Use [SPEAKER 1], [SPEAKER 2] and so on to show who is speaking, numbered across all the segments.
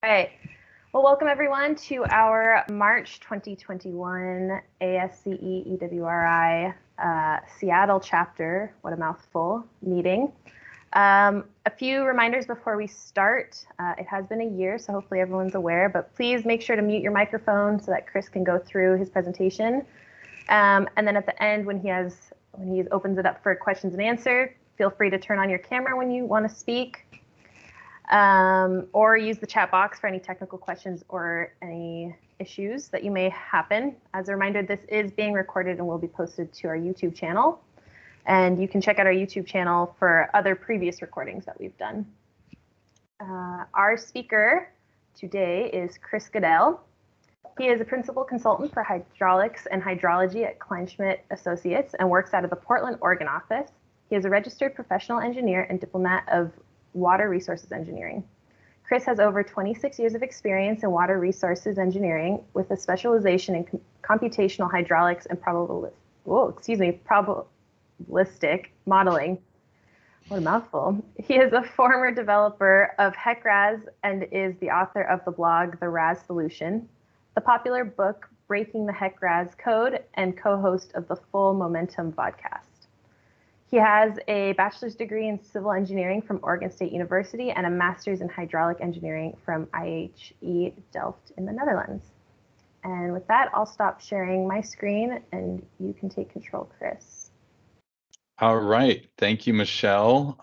[SPEAKER 1] All right. Well, welcome everyone to our March 2021 ASCE EWRI Seattle chapter, what a mouthful, meeting. A few reminders before we start. It has been a year, so hopefully everyone's aware, but please make sure to mute your microphone so that Chris can go through his presentation. And then at the end, when he opens it up for questions and answers, feel free to turn on your camera when you want to speak. Or use the chat box for any technical questions or any issues that you may happen. As a reminder, this is being recorded and will be posted to our YouTube channel. And you can check out our YouTube channel for other previous recordings that we've done. Our speaker today is Chris Goodell. He is a principal consultant for hydraulics and hydrology at Kleinschmidt Associates and works out of the Portland, Oregon office. He is a registered professional engineer and diplomat of water resources engineering. Chris has over 26 years of experience in water resources engineering with a specialization in computational hydraulics and probabilistic modeling. What a mouthful. He is a former developer of HEC-RAS and is the author of the blog The RAS Solution, the popular book Breaking the HEC-RAS Code, and co-host of the Full Momentum podcast. He has a bachelor's degree in civil engineering from Oregon State University and a master's in hydraulic engineering from IHE Delft in the Netherlands. And with that, I'll stop sharing my screen and you can take control, Chris.
[SPEAKER 2] All right. Thank you, Michelle.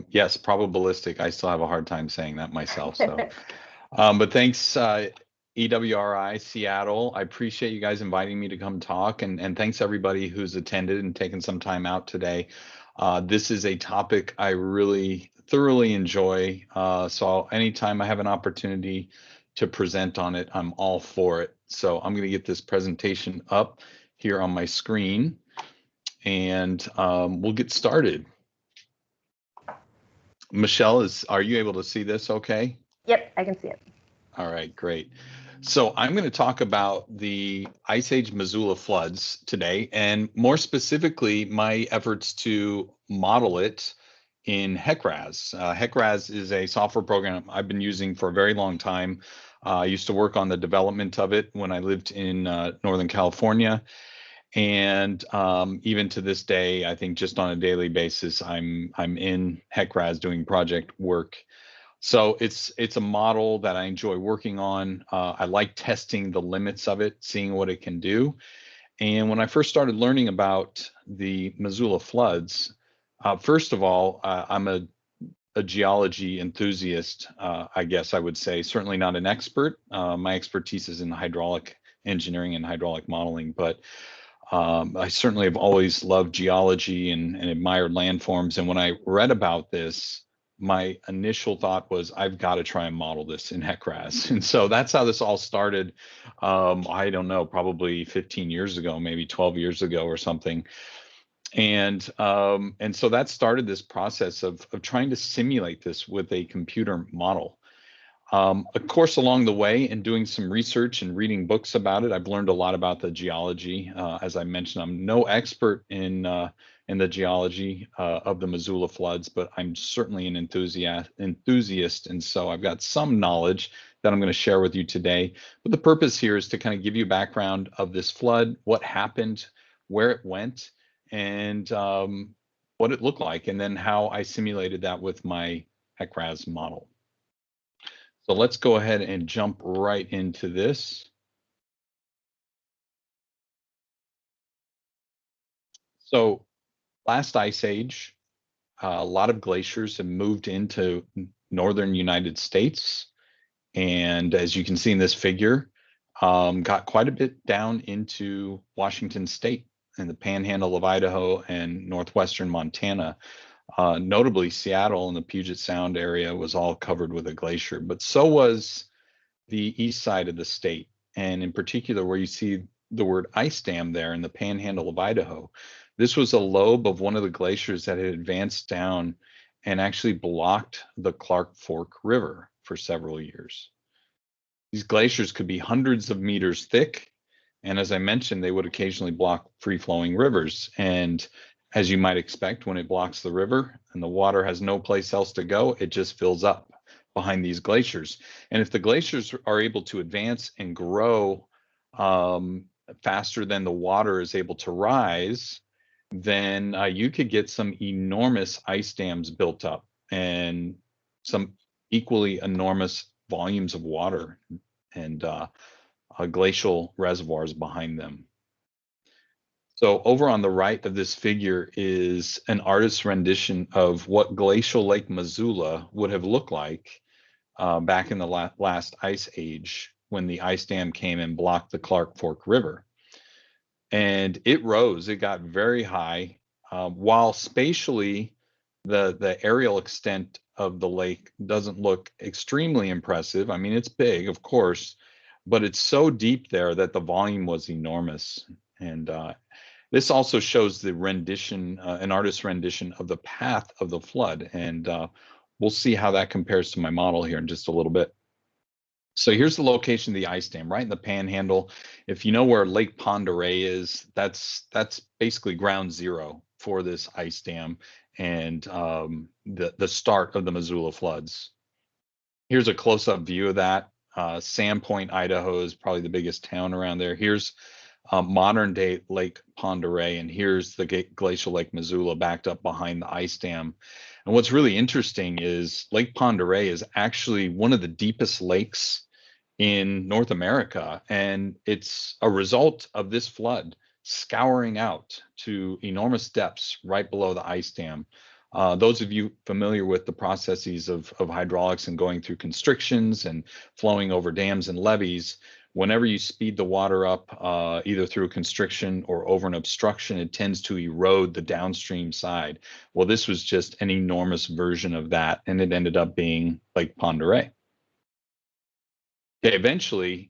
[SPEAKER 2] Yes, probabilistic. I still have a hard time saying that myself. So, but thanks, EWRI Seattle. I appreciate you guys inviting me to come talk, and thanks everybody who's attended and taken some time out today. This is a topic I really thoroughly enjoy. So anytime I have an opportunity to present on it, I'm all for it. So I'm going to get this presentation up here on my screen, and we'll get started. Michelle, are you able to see this okay?
[SPEAKER 1] Yep, I can see it.
[SPEAKER 2] All right, great. So I'm going to talk about the Ice Age Missoula floods today, and more specifically, my efforts to model it in HEC-RAS. HEC-RAS is a software program I've been using for a very long time. I used to work on the development of it when I lived in Northern California. And even to this day, I think just on a daily basis, I'm in HEC-RAS doing project work. So it's a model that I enjoy working on. I like testing the limits of it, seeing what it can do. And when I first started learning about the Missoula floods, first of all, I'm a geology enthusiast, I guess I would say, certainly not an expert. My expertise is in hydraulic engineering and hydraulic modeling, but I certainly have always loved geology and admired landforms. And when I read about this, my initial thought was, I've got to try and model this in HEC-RAS. And so that's how this all started. I don't know, probably 15 years ago, maybe 12 years ago or something. And so that started this process of trying to simulate this with a computer model. Of course, along the way, and doing some research and reading books about it, I've learned a lot about the geology. As I mentioned, I'm no expert in the geology of the Missoula floods, but I'm certainly an enthusiast, and so I've got some knowledge that I'm going to share with you today. But the purpose here is to kind of give you a background of this flood, what happened, where it went, and what it looked like, and then how I simulated that with my HEC-RAS model. So let's go ahead and jump right into this. So last ice age, a lot of glaciers have moved into northern United States. And as you can see in this figure, got quite a bit down into Washington State and the panhandle of Idaho and northwestern Montana. Notably, Seattle and the Puget Sound area was all covered with a glacier, but so was the east side of the state. And in particular, where you see the word ice dam there in the panhandle of Idaho, this was a lobe of one of the glaciers that had advanced down and actually blocked the Clark Fork River for several years. These glaciers could be hundreds of meters thick. And as I mentioned, they would occasionally block free-flowing rivers. And as you might expect, when it blocks the river and the water has no place else to go, it just fills up. behind these glaciers. And if the glaciers are able to advance and grow faster than the water is able to rise, then you could get some enormous ice dams built up and some equally enormous volumes of water and glacial reservoirs behind them. So over on the right of this figure is an artist's rendition of what glacial Lake Missoula would have looked like back in the last ice age when the ice dam came and blocked the Clark Fork River. And it rose, it got very high, while spatially the aerial extent of the lake doesn't look extremely impressive. I mean, it's big, of course, but it's so deep there that the volume was enormous. And this also shows the rendition, an artist's rendition of the path of the flood. And we'll see how that compares to my model here in just a little bit. So here's the location of the ice dam, right in the panhandle. If you know where Lake Pend Oreille is, that's basically ground zero for this ice dam and the start of the Missoula floods. Here's a close-up view of that. Sandpoint, Idaho is probably the biggest town around there. Here's modern day Lake Pend Oreille, and here's the glacial Lake Missoula backed up behind the ice dam. And what's really interesting is Lake Pend Oreille is actually one of the deepest lakes in North America, and it's a result of this flood scouring out to enormous depths right below the ice dam. Those of you familiar with the processes of hydraulics and going through constrictions and flowing over dams and levees, whenever you speed the water up, either through a constriction or over an obstruction, it tends to erode the downstream side. Well, this was just an enormous version of that, and it ended up being Lake Pend Oreille. Okay, eventually,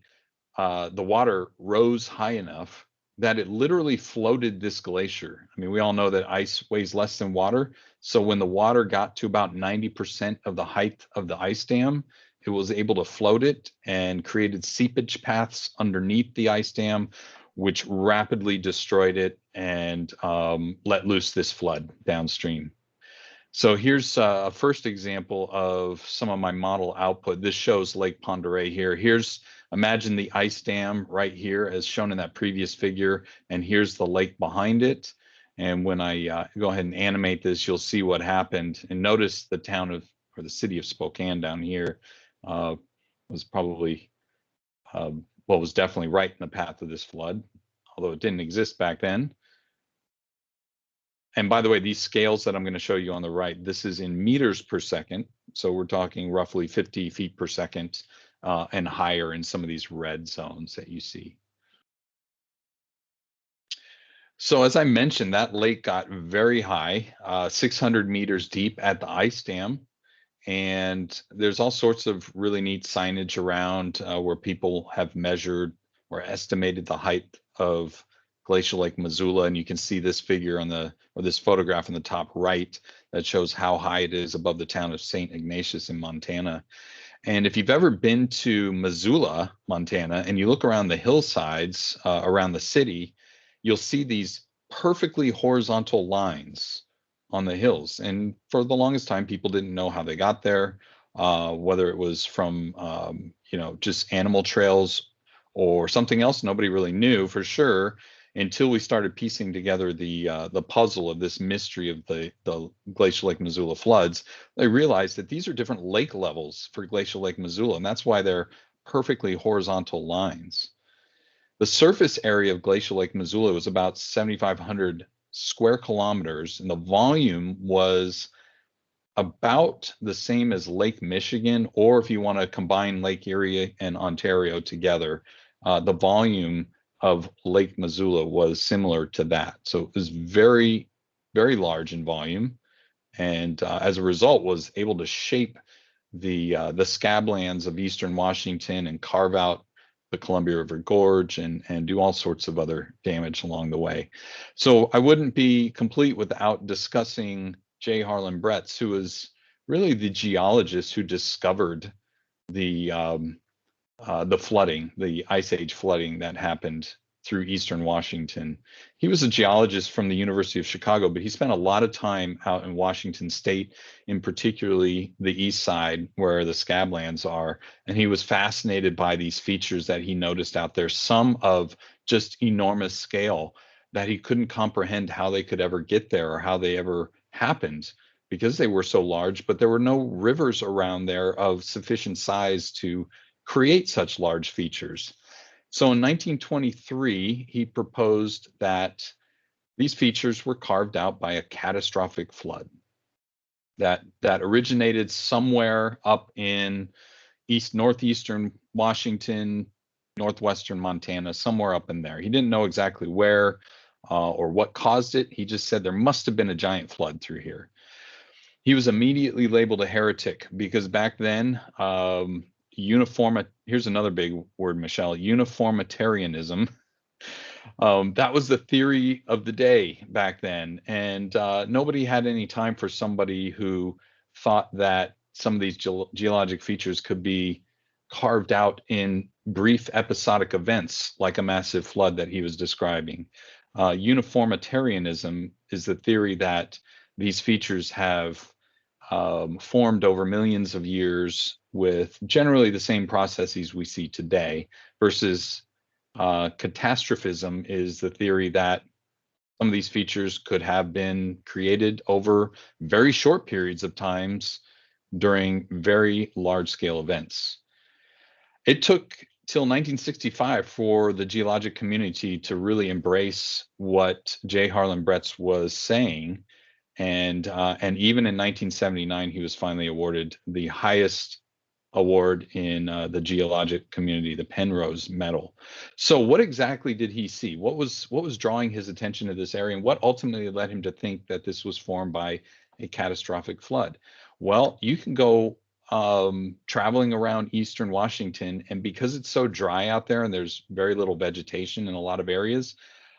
[SPEAKER 2] the water rose high enough that it literally floated this glacier. I mean, we all know that ice weighs less than water. So when the water got to about 90% of the height of the ice dam, it was able to float it and created seepage paths underneath the ice dam, which rapidly destroyed it and let loose this flood downstream. So here's a first example of some of my model output. This shows Lake Pend Oreille here. Imagine the ice dam right here as shown in that previous figure, and here's the lake behind it. And when I go ahead and animate this, you'll see what happened. And notice the town of, or the city of Spokane down here was probably, was definitely right in the path of this flood, although it didn't exist back then. And by the way, these scales that I'm going to show you on the right, this is in meters per second. So we're talking roughly 50 feet per second and higher in some of these red zones that you see. So as I mentioned, that lake got very high, 600 meters deep at the ice dam. And there's all sorts of really neat signage around where people have measured or estimated the height of glacial Lake Missoula, and you can see this figure on this photograph on the top right that shows how high it is above the town of St. Ignatius in Montana. And if you've ever been to Missoula, Montana, and you look around the hillsides around the city, you'll see these perfectly horizontal lines on the hills. And for the longest time, people didn't know how they got there, whether it was from just animal trails or something else. Nobody really knew for sure until we started piecing together the puzzle of this mystery of the glacial Lake Missoula floods. They realized that these are different lake levels for glacial Lake Missoula, and that's why they're perfectly horizontal lines. The surface area of glacial Lake Missoula was about 7,500 square kilometers, and the volume was about the same as Lake Michigan, or if you want to combine Lake Erie and Ontario together, the volume of Lake Missoula was similar to that. So it was very, very large in volume, and as a result was able to shape the scablands of eastern Washington and carve out the Columbia River Gorge and do all sorts of other damage along the way. So I wouldn't be complete without discussing J. Harlan Bretz, who was really the geologist who discovered the flooding, the Ice Age flooding that happened through eastern Washington. He was a geologist from the University of Chicago, but he spent a lot of time out in Washington state, in particularly the east side where the scablands are. And he was fascinated by these features that he noticed out there, some of just enormous scale that he couldn't comprehend how they could ever get there or how they ever happened because they were so large, but there were no rivers around there of sufficient size to create such large features. So in 1923, he proposed that these features were carved out by a catastrophic flood that originated somewhere up in northeastern Washington, northwestern Montana, somewhere up in there. He didn't know exactly where or what caused it. He just said there must have been a giant flood through here. He was immediately labeled a heretic because back then, here's another big word, Michelle, uniformitarianism. That was the theory of the day back then. And nobody had any time for somebody who thought that some of these geologic features could be carved out in brief episodic events like a massive flood that he was describing. Uniformitarianism is the theory that these features have formed over millions of years with generally the same processes we see today, versus catastrophism is the theory that some of these features could have been created over very short periods of times during very large-scale events. It took till 1965 for the geologic community to really embrace what J. Harlan Bretz was saying. And even in 1979, he was finally awarded the highest award in the geologic community, the Penrose Medal. So what exactly did he see? What was drawing his attention to this area, and what ultimately led him to think that this was formed by a catastrophic flood? Well, you can go traveling around eastern Washington, and because it's so dry out there and there's very little vegetation in a lot of areas,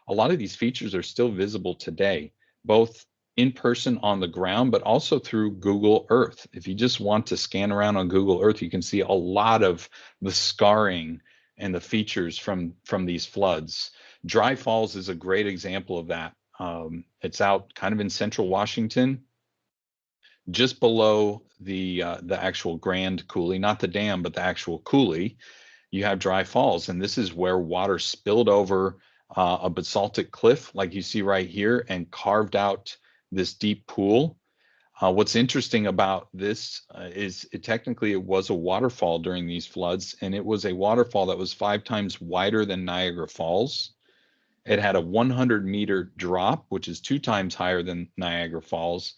[SPEAKER 2] a lot of these features are still visible today, both in person on the ground, but also through Google Earth. If you just want to scan around on Google Earth, you can see a lot of the scarring and the features from these floods. Dry Falls is a great example of that. It's out kind of in central Washington, just below the actual Grand Coulee, not the dam, but the actual coulee. You have Dry Falls, and this is where water spilled over a basaltic cliff like you see right here and carved out this deep pool. What's interesting about this is it was a waterfall during these floods, and it was a waterfall that was 5 times wider than Niagara Falls. It had a 100-meter drop, which is 2 times higher than Niagara Falls.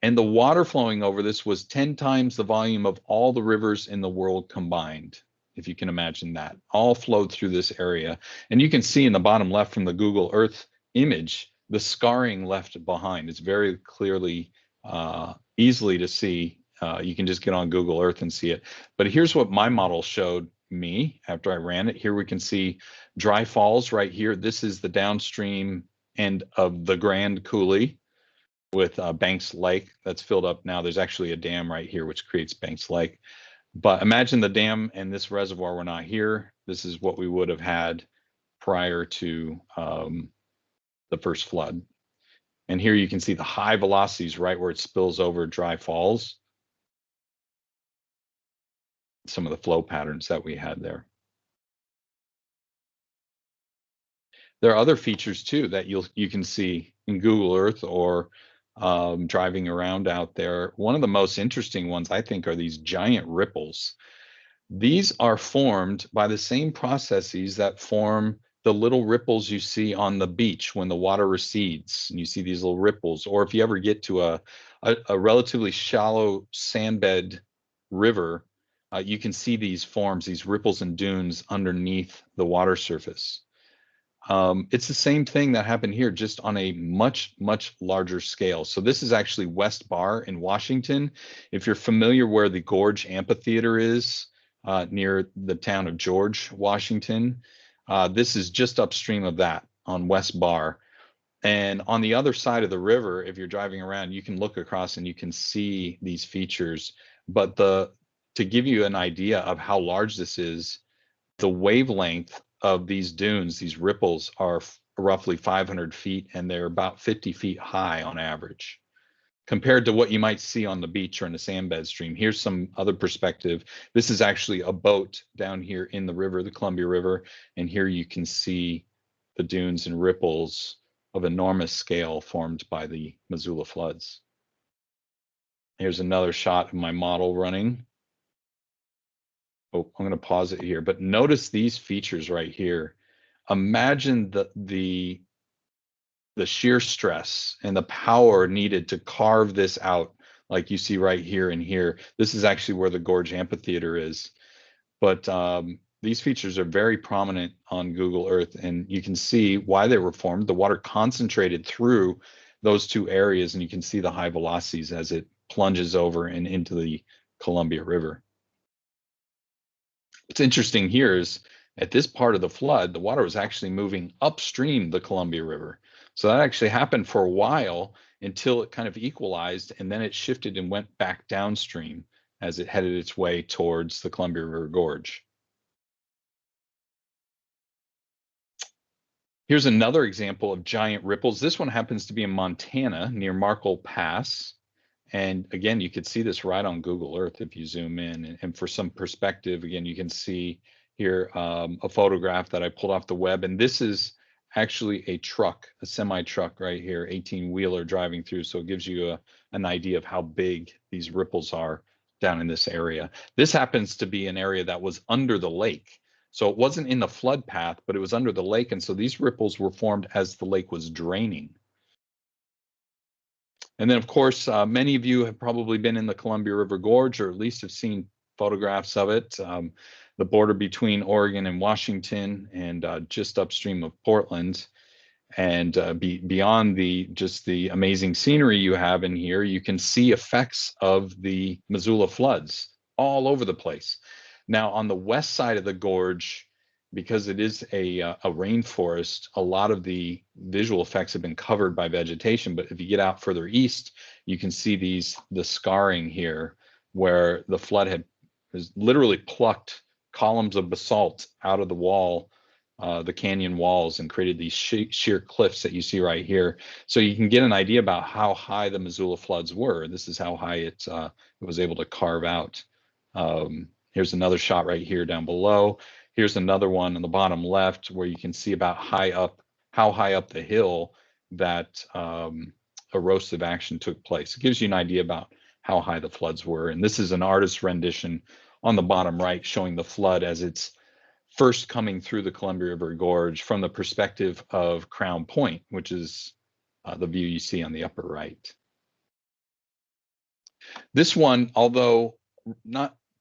[SPEAKER 2] And the water flowing over this was 10 times the volume of all the rivers in the world combined, if you can imagine that. All flowed through this area. And you can see in the bottom left from the Google Earth image, the scarring left behind. It's very clearly, easily to see. You can just get on Google Earth and see it. But here's what my model showed me after I ran it. Here we can see Dry Falls right here. This is the downstream end of the Grand Coulee with Banks Lake that's filled up now. There's actually a dam right here which creates Banks Lake. But imagine the dam and this reservoir were not here. This is what we would have had prior to the first flood. And here you can see the high velocities right where it spills over Dry Falls. Some of the flow patterns that we had there. There are other features too that you can see in Google Earth or driving around out there. One of the most interesting ones, I think, are these giant ripples. These are formed by the same processes that form the little ripples you see on the beach when the water recedes, and you see these little ripples. Or if you ever get to a relatively shallow sandbed river, you can see these forms, these ripples and dunes underneath the water surface. It's the same thing that happened here, just on a much, much larger scale. So this is actually West Bar in Washington. If you're familiar where the Gorge Amphitheater is, near the town of George, Washington, this is just upstream of that on West Bar. And on the other side of the river, if you're driving around, you can look across and you can see these features. But to give you an idea of how large this is, the wavelength of these dunes, these ripples, are roughly 500 feet, and they're about 50 feet high on average, compared to what you might see on the beach or in a sandbed stream. Here's some other perspective. This is actually a boat down here in the river, the Columbia River, and here you can see the dunes and ripples of enormous scale formed by the Missoula floods. Here's another shot of my model running. Oh, I'm going to pause it here, but notice these features right here. Imagine the shear stress and the power needed to carve this out, like you see right here and here. This is actually where the gorge amphitheater is, but these features are very prominent on Google Earth, and you can see why they were formed. The water concentrated through those two areas, and you can see the high velocities as it plunges over and into the Columbia River. What's interesting here is at this part of the flood, the water was actually moving upstream the Columbia River. So that actually happened for a while until it kind of equalized, and then it shifted and went back downstream as it headed its way towards the Columbia River Gorge. Here's another example of giant ripples. This one happens to be in Montana near Markle Pass. And again, you could see this right on Google Earth if you zoom in. And for some perspective, again, you can see here a photograph that I pulled off the web. And this is actually a truck, a semi-truck right here, 18-wheeler driving through. So it gives you an idea of how big these ripples are down in this area. This happens to be an area that was under the lake. So it wasn't in the flood path, but it was under the lake. And so these ripples were formed as the lake was draining. And then, of course, many of you have probably been in the Columbia River Gorge, or at least have seen photographs of it. The border between Oregon and Washington, and just upstream of Portland. And beyond just the amazing scenery you have in here, you can see effects of the Missoula floods all over the place. Now, on the west side of the gorge, because it is a rainforest, a lot of the visual effects have been covered by vegetation. But if you get out further east, you can see the scarring here, where the flood has literally plucked columns of basalt out of the wall, the canyon walls, and created these sheer cliffs that you see right here. So you can get an idea about how high the Missoula floods were. This is how high it was able to carve out. Here's another shot right here down below. Here's another one on the bottom left where you can see about how high up the hill that erosive action took place. It gives you an idea about how high the floods were. And this is an artist's rendition on the bottom right showing the flood as it's first coming through the Columbia River Gorge from the perspective of Crown Point, which is the view you see on the upper right. This one, although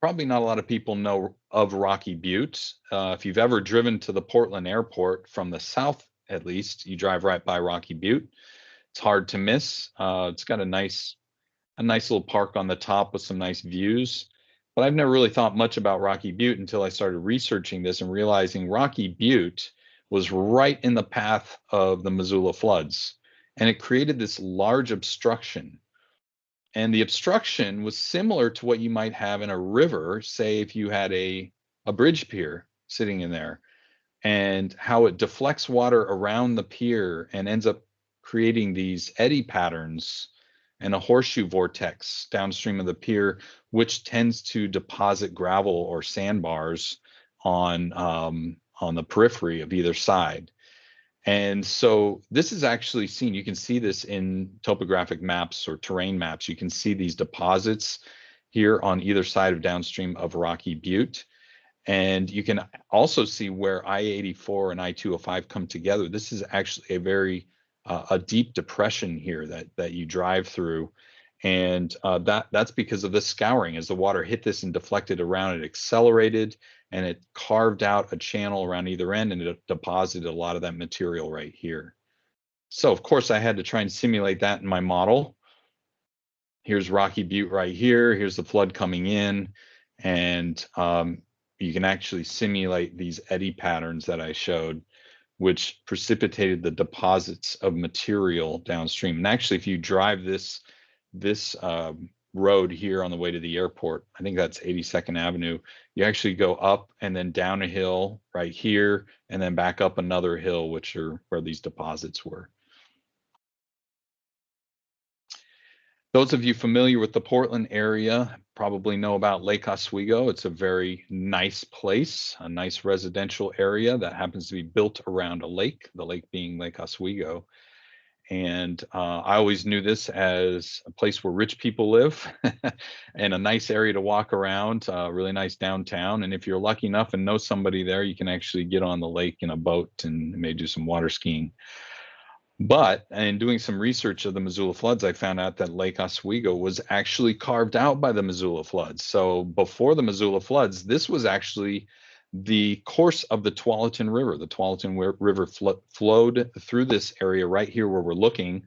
[SPEAKER 2] probably not a lot of people know of Rocky Butte. If you've ever driven to the Portland airport from the south, at least, you drive right by Rocky Butte. It's hard to miss. It's got a nice little park on the top with some nice views. But I've never really thought much about Rocky Butte until I started researching this and realizing Rocky Butte was right in the path of the Missoula floods. And it created this large obstruction. And the obstruction was similar to what you might have in a river, say if you had a bridge pier sitting in there, and how it deflects water around the pier and ends up creating these eddy patterns and a horseshoe vortex downstream of the pier, which tends to deposit gravel or sandbars on the periphery of either side. And so this is actually seen, you can see this in topographic maps or terrain maps. You can see these deposits here on either side of downstream of Rocky Butte. And you can also see where I-84 and I-205 come together. This is actually a deep depression here that you drive through. And that's because of the scouring. As the water hit this and deflected around, it accelerated and it carved out a channel around either end, and it deposited a lot of that material right here. So of course I had to try and simulate that in my model. Here's Rocky Butte right here. Here's the flood coming in, and you can actually simulate these eddy patterns that I showed, which precipitated the deposits of material downstream. And actually, if you drive this road here on the way to the airport. I think that's 82nd Avenue. You actually go up and then down a hill right here, and then back up another hill, which are where these deposits were. Those of you familiar with the Portland area probably know about Lake Oswego. It's a very nice place, a nice residential area that happens to be built around a lake, the lake being Lake Oswego. And I always knew this as a place where rich people live and a nice area to walk around, really nice downtown. And if you're lucky enough and know somebody there, you can actually get on the lake in a boat and maybe do some water skiing. But in doing some research of the Missoula floods, I found out that Lake Oswego was actually carved out by the Missoula floods. So before the Missoula floods, this was actually the course of the Tualatin River. The Tualatin River flowed through this area right here where we're looking,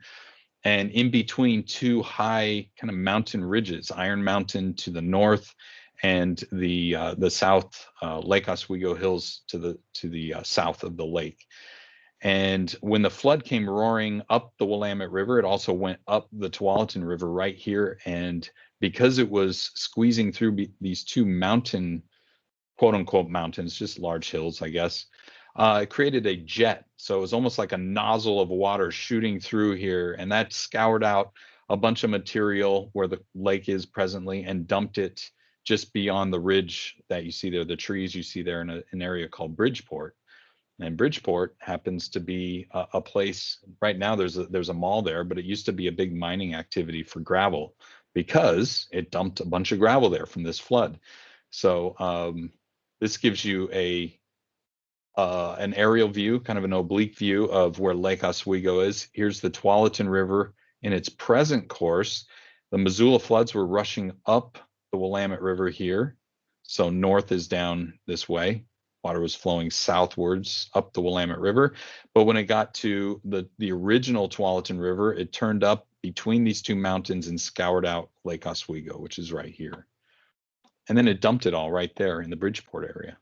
[SPEAKER 2] and in between two high kind of mountain ridges, Iron Mountain to the north and the south Lake Oswego Hills to the south of the lake. And when the flood came roaring up the Willamette River, it also went up the Tualatin River right here. And because it was squeezing through these two mountain, quote unquote mountains, just large hills, I guess, it created a jet. So it was almost like a nozzle of water shooting through here. And that scoured out a bunch of material where the lake is presently and dumped it just beyond the ridge that you see there, the trees you see there in an area called Bridgeport. And Bridgeport happens to be a place right now. There's a mall there, but it used to be a big mining activity for gravel because it dumped a bunch of gravel there from this flood. So this gives you an aerial view, kind of an oblique view of where Lake Oswego is. Here's the Tualatin River in its present course. The Missoula floods were rushing up the Willamette River here. So north is down this way. Water was flowing southwards up the Willamette River. But when it got to the original Tualatin River, it turned up between these two mountains and scoured out Lake Oswego, which is right here. And then it dumped it all right there in the Bridgeport area.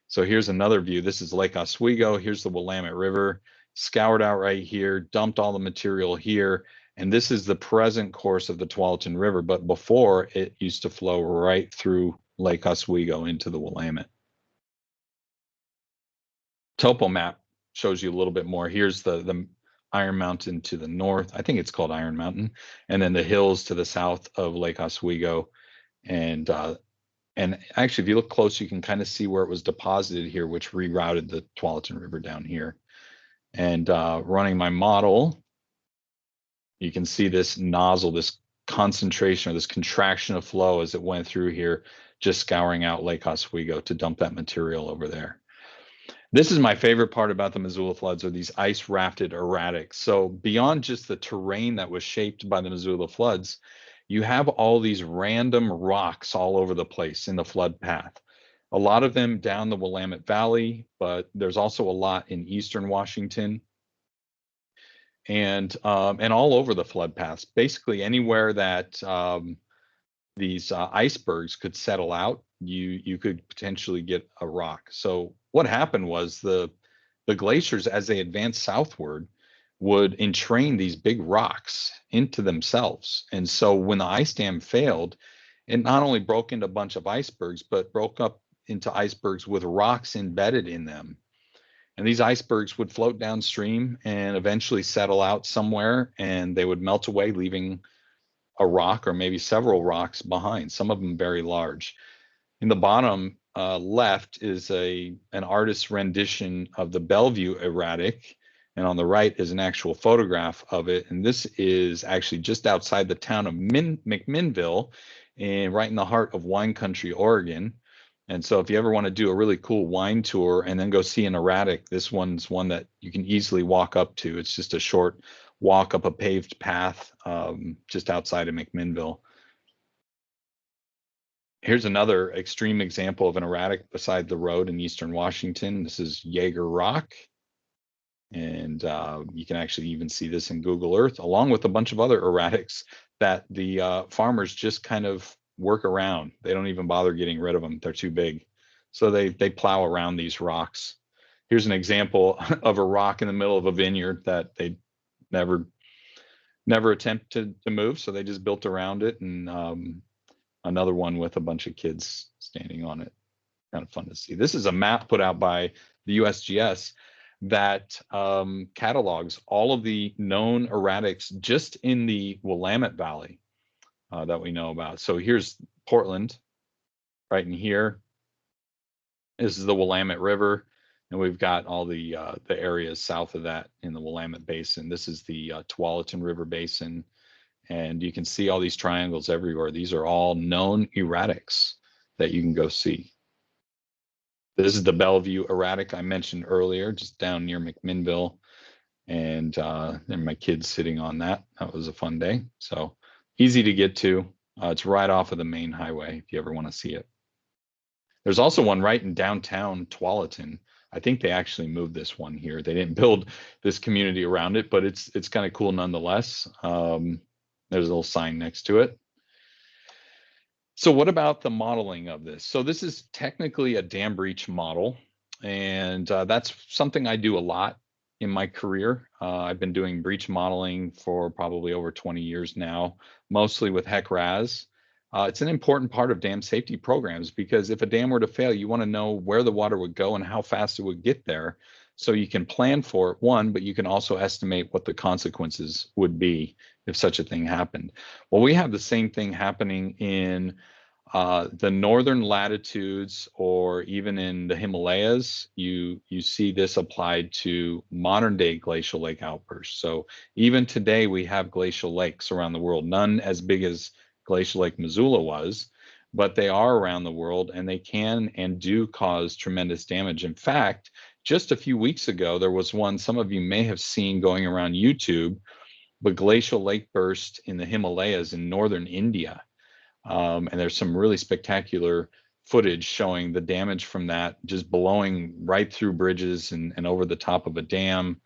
[SPEAKER 2] So here's another view. This is Lake Oswego. Here's the Willamette River, scoured out right here, dumped all the material here. And this is the present course of the Tualatin River. But before, it used to flow right through Lake Oswego into the Willamette. Topo map shows you a little bit more. Here's the Iron Mountain to the north. I think it's called Iron Mountain. And then the hills to the south of Lake Oswego. And actually, if you look close, you can kind of see where it was deposited here, which rerouted the Tualatin River down here. And running my model, you can see this nozzle, this concentration or this contraction of flow as it went through here, just scouring out Lake Oswego to dump that material over there. This is my favorite part about the Missoula floods, are these ice rafted erratics. So beyond just the terrain that was shaped by the Missoula floods, you have all these random rocks all over the place in the flood path. A lot of them down the Willamette Valley, but there's also a lot in eastern Washington and all over the flood paths. Basically anywhere that these icebergs could settle out, you could potentially get a rock. So what happened was the glaciers, as they advanced southward, would entrain these big rocks into themselves. And so when the ice dam failed, it not only broke into a bunch of icebergs, but broke up into icebergs with rocks embedded in them. And these icebergs would float downstream and eventually settle out somewhere, and they would melt away, leaving a rock or maybe several rocks behind, some of them very large. In the bottom left is an artist's rendition of the Bellevue Erratic, and on the right is an actual photograph of it. And this is actually just outside the town of McMinnville, and right in the heart of wine country, Oregon. And so if you ever want to do a really cool wine tour and then go see an erratic, this one's one that you can easily walk up to. It's just a short walk up a paved path just outside of McMinnville. Here's another extreme example of an erratic beside the road in eastern Washington. This is Jager Rock. And you can actually even see this in Google Earth, along with a bunch of other erratics that the farmers just kind of work around. They don't even bother getting rid of them. They're too big. So they plow around these rocks. Here's an example of a rock in the middle of a vineyard that they never never attempted to move, so they just built around it, and another one with a bunch of kids standing on it. Kind of fun to see. This is a map put out by the USGS that catalogs all of the known erratics just in the Willamette Valley that we know about. So here's Portland, right in here. This is the Willamette River, and we've got all the areas south of that in the Willamette Basin. This is the Tualatin River Basin, and you can see all these triangles everywhere. These are all known erratics that you can go see. This is the Bellevue Erratic I mentioned earlier, just down near McMinnville, and my kids sitting on that. That was a fun day. So easy to get to. It's right off of the main highway if you ever want to see it. There's also one right in downtown Tualatin. I think they actually moved this one here. They didn't build this community around it, but it's kind of cool nonetheless. There's a little sign next to it. So what about the modeling of this? So this is technically a dam breach model, and that's something I do a lot in my career. I've been doing breach modeling for probably over 20 years now, mostly with HEC-RAS. It's an important part of dam safety programs because if a dam were to fail, you want to know where the water would go and how fast it would get there. So you can plan for it, one, but you can also estimate what the consequences would be if such a thing happened. Well, we have the same thing happening in the northern latitudes, or even in the Himalayas. You see this applied to modern day glacial lake outbursts. So even today we have glacial lakes around the world, none as big as Glacial Lake Missoula was, but they are around the world, and they can and do cause tremendous damage. In fact, just a few weeks ago, there was one some of you may have seen going around YouTube, the glacial lake burst in the Himalayas in northern India. And there's some really spectacular footage showing the damage from that, just blowing right through bridges and over the top of a dam.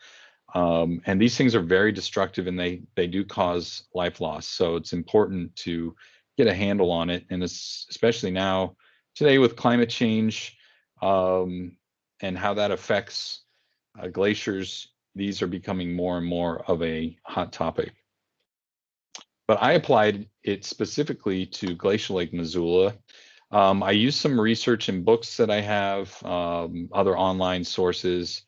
[SPEAKER 2] And these things are very destructive, and they do cause life loss. So it's important to get a handle on it. And it's especially now today with climate change and how that affects glaciers, these are becoming more and more of a hot topic. But I applied it specifically to Glacial Lake Missoula. I used some research in books that I have, other online sources.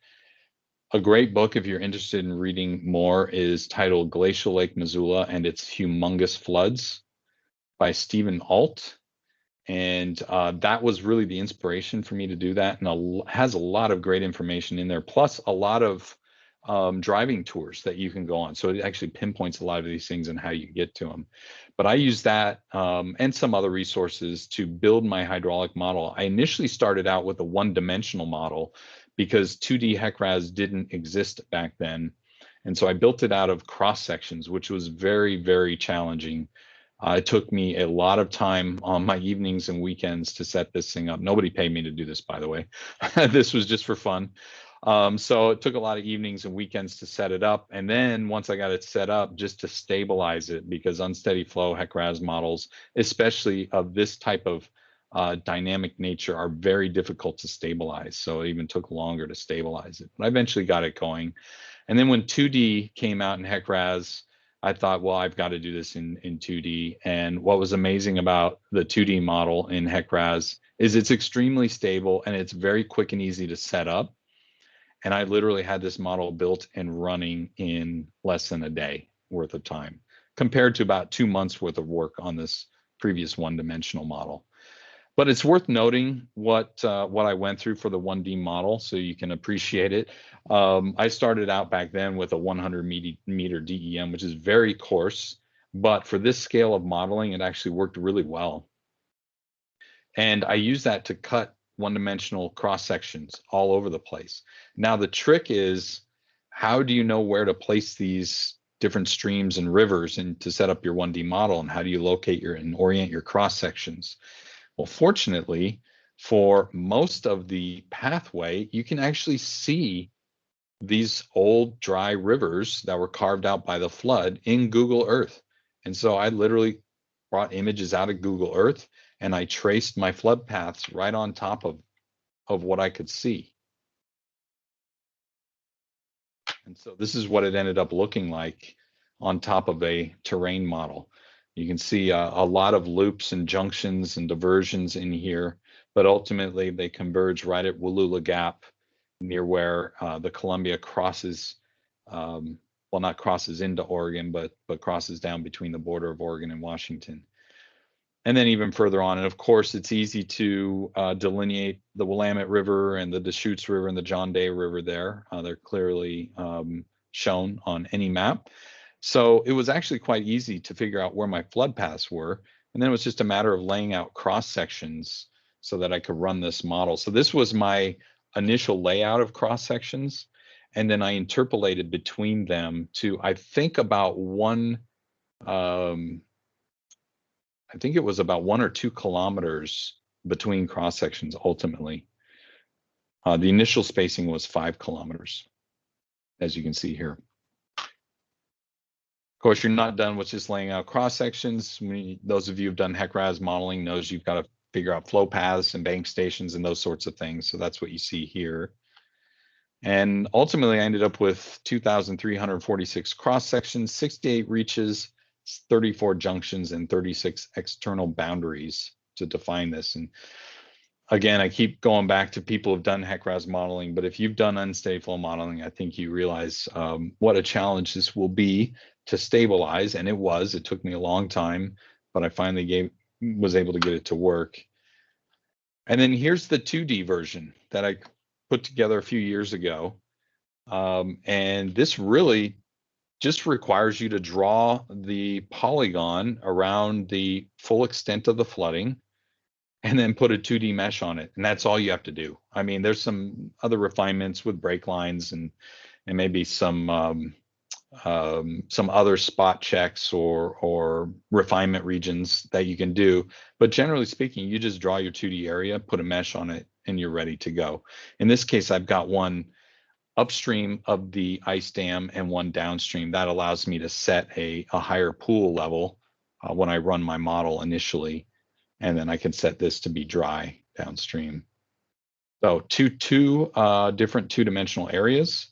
[SPEAKER 2] A great book, if you're interested in reading more, is titled Glacial Lake Missoula and Its Humongous Floods by Stephen Alt. And that was really the inspiration for me to do that. And has a lot of great information in there, plus a lot of driving tours that you can go on. So it actually pinpoints a lot of these things and how you get to them. But I use that and some other resources to build my hydraulic model. I initially started out with a one-dimensional model because 2D HEC-RAS didn't exist back then. And so I built it out of cross sections, which was very, very challenging. It took me a lot of time on my evenings and weekends to set this thing up. Nobody paid me to do this, by the way. This was just for fun. So it took a lot of evenings and weekends to set it up. And then once I got it set up, just to stabilize it, because unsteady flow HEC-RAS models, especially of this type of dynamic nature, are very difficult to stabilize. So it even took longer to stabilize it. But I eventually got it going. And then when 2D came out in HEC-RAS, I thought, well, I've got to do this in 2D. And what was amazing about the 2D model in HEC-RAS is it's extremely stable and it's very quick and easy to set up. And I literally had this model built and running in less than a day worth of time, compared to about 2 months worth of work on this previous one-dimensional model. But it's worth noting what I went through for the 1D model, so you can appreciate it. I started out back then with a 100 meter DEM, which is very coarse, but for this scale of modeling, it actually worked really well. And I used that to cut one-dimensional cross sections all over the place. Now the trick is, how do you know where to place these different streams and rivers and to set up your 1D model, and how do you locate and orient your cross sections? Well, fortunately, for most of the pathway, you can actually see these old dry rivers that were carved out by the flood in Google Earth. And so I literally brought images out of Google Earth and I traced my flood paths right on top of what I could see. And so this is what it ended up looking like on top of a terrain model. You can see a lot of loops and junctions and diversions in here, but ultimately they converge right at Wallula Gap, near where the Columbia crosses, well, not crosses into Oregon, but crosses down between the border of Oregon and Washington. And then even further on, and of course, it's easy to delineate the Willamette River and the Deschutes River and the John Day River there. They're clearly shown on any map. So it was actually quite easy to figure out where my flood paths were. And then it was just a matter of laying out cross sections so that I could run this model. So this was my initial layout of cross sections. And then I interpolated between them to, I think about I think it was about 1 or 2 kilometers between cross sections ultimately. The initial spacing was 5 kilometers, as you can see here. Of course, you're not done with just laying out cross sections. Those of you who've done HEC-RAS modeling knows you've got to figure out flow paths and bank stations and those sorts of things. So that's what you see here. And ultimately, I ended up with 2,346 cross sections, 68 reaches, 34 junctions, and 36 external boundaries to define this. And again, I keep going back to people who've done HEC-RAS modeling, but if you've done unsteady flow modeling, I think you realize what a challenge this will be to stabilize. And it took me a long time, but I finally was able to get it to work. And then here's the 2D version that I put together a few years ago. And this really just requires you to draw the polygon around the full extent of the flooding and then put a 2D mesh on it. And that's all you have to do. I mean, there's some other refinements with break lines and maybe some other spot checks or refinement regions that you can do. But generally speaking, you just draw your 2D area, put a mesh on it, and you're ready to go. In this case, I've got one upstream of the ice dam and one downstream. That allows me to set a higher pool level when I run my model initially, and then I can set this to be dry downstream. So two different two-dimensional areas.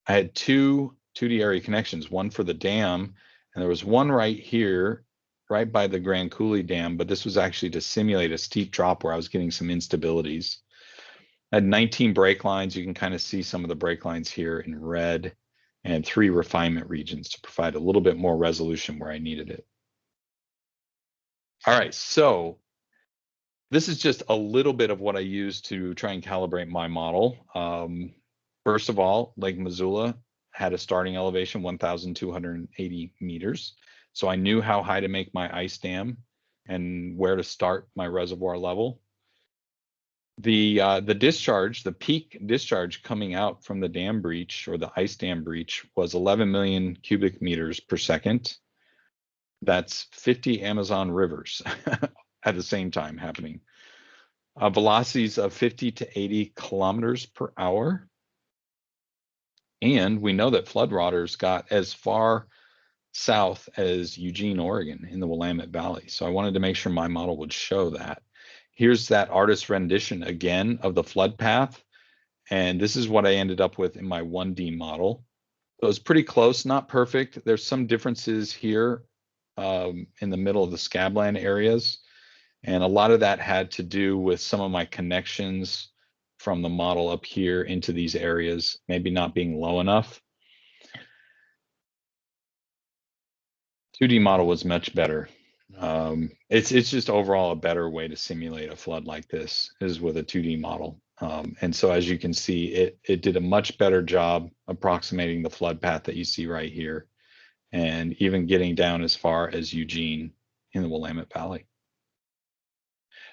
[SPEAKER 2] I had 2 2D area connections, one for the dam, and there was one right here, right by the Grand Coulee Dam, but this was actually to simulate a steep drop where I was getting some instabilities. I had 19 break lines. You can kind of see some of the break lines here in red, and 3 refinement regions to provide a little bit more resolution where I needed it. All right, so this is just a little bit of what I use to try and calibrate my model. First of all, Lake Missoula had a starting elevation 1,280 meters. So I knew how high to make my ice dam and where to start my reservoir level. The discharge, the peak discharge coming out from the dam breach or the ice dam breach was 11 million cubic meters per second. That's 50 Amazon rivers at the same time happening. Velocities of 50 to 80 kilometers per hour. And we know that floodwaters got as far south as Eugene, Oregon in the Willamette Valley. So I wanted to make sure my model would show that. Here's that artist rendition again of the flood path. And this is what I ended up with in my 1D model. So it's pretty close, not perfect. There's some differences here in the middle of the scabland areas. And a lot of that had to do with some of my connections from the model up here into these areas, maybe not being low enough. 2D model was much better. It's just overall a better way to simulate a flood like this is with a 2D model. And so as you can see, it did a much better job approximating the flood path that you see right here, and even getting down as far as Eugene in the Willamette Valley.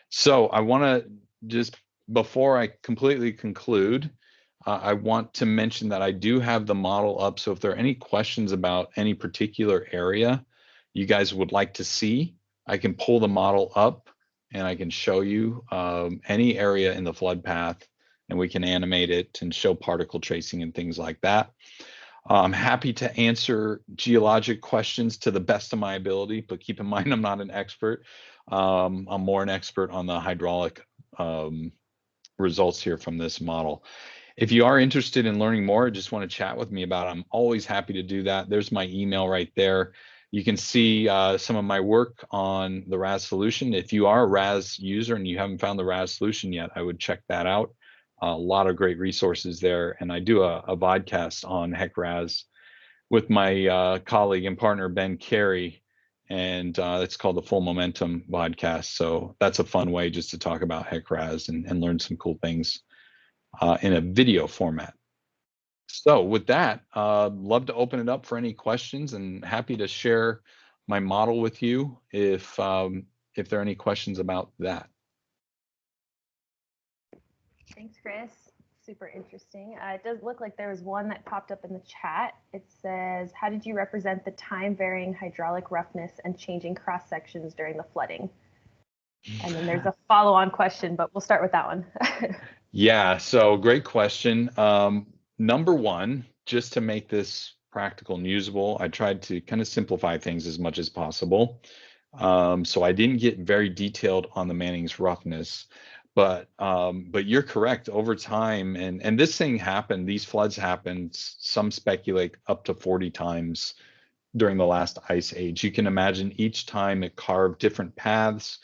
[SPEAKER 2] So I want to just, before I completely conclude, I want to mention that I do have the model up. So if there are any questions about any particular area you guys would like to see, I can pull the model up and I can show you any area in the flood path, and we can animate it and show particle tracing and things like that. I'm happy to answer geologic questions to the best of my ability, but keep in mind I'm not an expert. I'm more an expert on the hydraulic results here from this model. If you are interested in learning more, just want to chat with me about it, I'm always happy to do that. There's my email right there. You can see some of my work on the RAS solution. If you are a RAS user and you haven't found the RAS solution yet, I would check that out. A lot of great resources there. And I do a podcast on HEC-RAS with my colleague and partner, Ben Carey, and it's called the Full Momentum podcast. So that's a fun way just to talk about HEC-RAS and learn some cool things in a video format. So with that, love to open it up for any questions, and happy to share my model with you if there are any questions about that.
[SPEAKER 1] Thanks, Chris. Super interesting. It does look like there was one that popped up in the chat. It says, how did you represent the time-varying hydraulic roughness and changing cross sections during the flooding? And then there's a follow-on question, but we'll start with that one.
[SPEAKER 2] Yeah, so great question. Number one, just to make this practical and usable, I tried to kind of simplify things as much as possible. So I didn't get very detailed on the Manning's roughness, but you're correct. Over time, and this thing happened, these floods happened, some speculate up to 40 times during the last ice age. You can imagine each time it carved different paths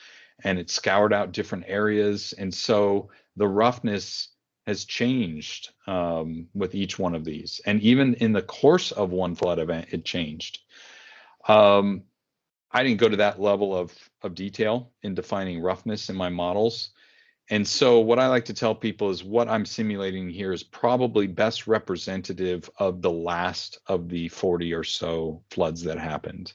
[SPEAKER 2] and it scoured out different areas. And so the roughness has changed with each one of these. And even in the course of one flood event, it changed. I didn't go to that level of detail in defining roughness in my models. And so what I like to tell people is what I'm simulating here is probably best representative of the last of the 40 or so floods that happened.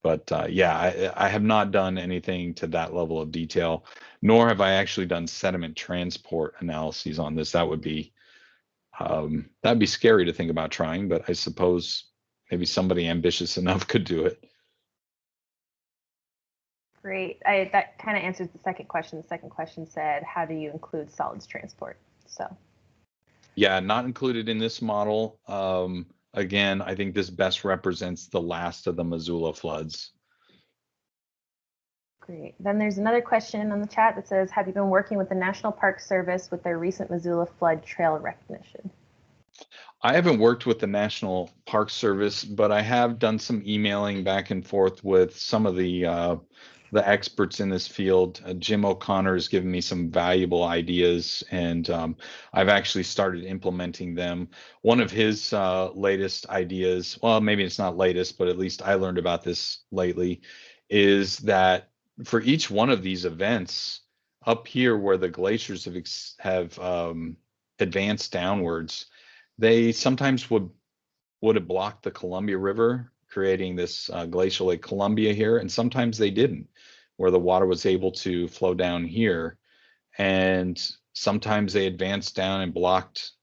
[SPEAKER 2] But yeah, I have not done anything to that level of detail, nor have I actually done sediment transport analyses on this. That would be that'd be scary to think about trying, but I suppose maybe somebody ambitious enough could do it.
[SPEAKER 1] Great. That kind of answers the second question. The second question said, how do you include solids transport? So
[SPEAKER 2] yeah, not included in this model. Again, I think this best represents the last of the Missoula floods.
[SPEAKER 1] Great. Then there's another question on the chat that says, have you been working with the National Park Service with their recent Missoula flood trail recognition?
[SPEAKER 2] I haven't worked with the National Park Service, but I have done some emailing back and forth with some of the experts in this field. Jim O'Connor has given me some valuable ideas, and I've actually started implementing them. One of his latest ideas, well, maybe it's not latest, but at least I learned about this lately, is that for each one of these events up here where the glaciers have advanced downwards, they sometimes would have blocked the Columbia River, creating this glacial Lake Columbia here, and sometimes they didn't, where the water was able to flow down here. And sometimes they advanced down and blocked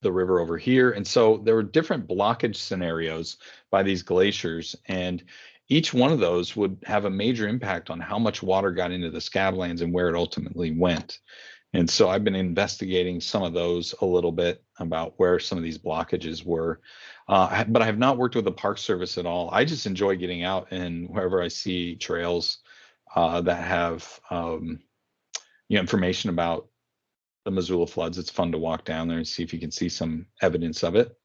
[SPEAKER 2] the river over here. And so there were different blockage scenarios by these glaciers, and each one of those would have a major impact on how much water got into the scablands and where it ultimately went. And so I've been investigating some of those a little bit about where some of these blockages were. But I have not worked with the Park Service at all. I just enjoy getting out and wherever I see trails that have information about the Missoula floods, it's fun to walk down there and see if you can see some evidence of it.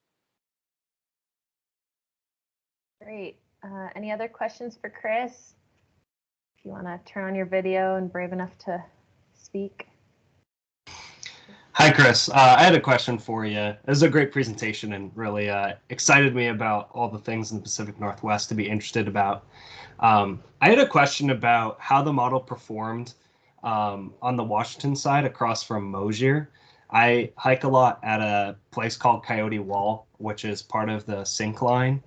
[SPEAKER 1] Great. Any other questions for Chris? If you want to turn on your video and brave enough to speak.
[SPEAKER 3] Hi, Chris. I had a question for you. It was a great presentation and really excited me about all the things in the Pacific Northwest to be interested about. I had a question about how the model performed on the Washington side across from Mosier. I hike a lot at a place called Coyote Wall, which is part of the sink line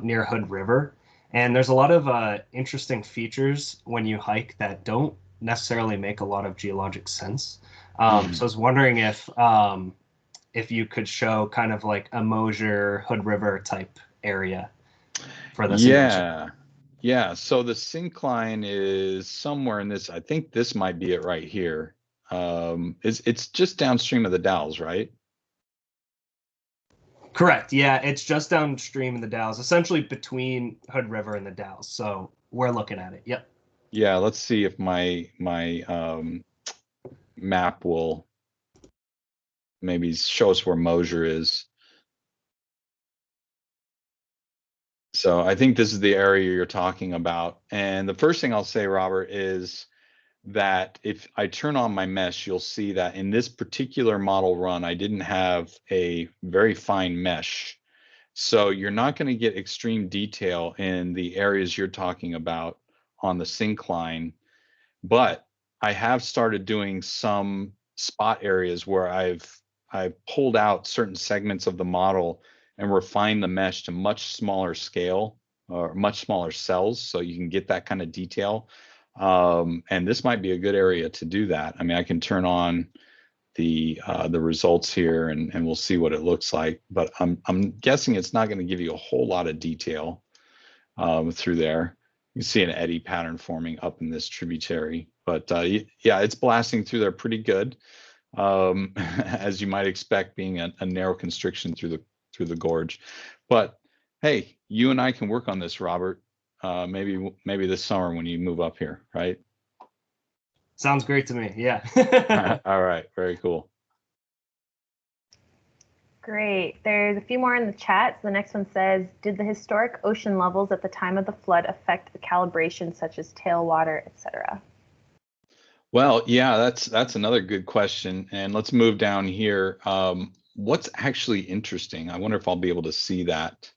[SPEAKER 3] near Hood River. And there's a lot of interesting features when you hike that don't necessarily make a lot of geologic sense. So I was wondering if you could show kind of like a Mosier Hood River type area for this.
[SPEAKER 2] Yeah. So the syncline is somewhere in this. I think this might be it right here. It's just downstream of the Dalles, right?
[SPEAKER 3] Correct. Yeah, it's just downstream in the Dalles, essentially between Hood River and the Dalles. So we're looking at it. Yep.
[SPEAKER 2] Yeah. Let's see if my map will maybe show us where Mosier is. So I think this is the area you're talking about. And the first thing I'll say, Robert, is that if I turn on my mesh, you'll see that in this particular model run, I didn't have a very fine mesh. So you're not going to get extreme detail in the areas you're talking about on the syncline, but I have started doing some spot areas where I've pulled out certain segments of the model and refined the mesh to much smaller scale or much smaller cells, so you can get that kind of detail. And this might be a good area to do that. I mean, I can turn on the results here and we'll see what it looks like, but I'm guessing it's not going to give you a whole lot of detail through there. You see an eddy pattern forming up in this tributary, but yeah, it's blasting through there pretty good, as you might expect, being a narrow constriction through the gorge. But hey, you and I can work on this, Robert. Maybe this summer when you move up here, right?
[SPEAKER 3] Sounds great to me. Yeah.
[SPEAKER 2] All right. Very cool.
[SPEAKER 1] Great. There's a few more in the chat. So the next one says, did the historic ocean levels at the time of the flood affect the calibration, such as tailwater, etc.?
[SPEAKER 2] Well, yeah, that's another good question. And let's move down here. What's actually interesting, I wonder if I'll be able to see that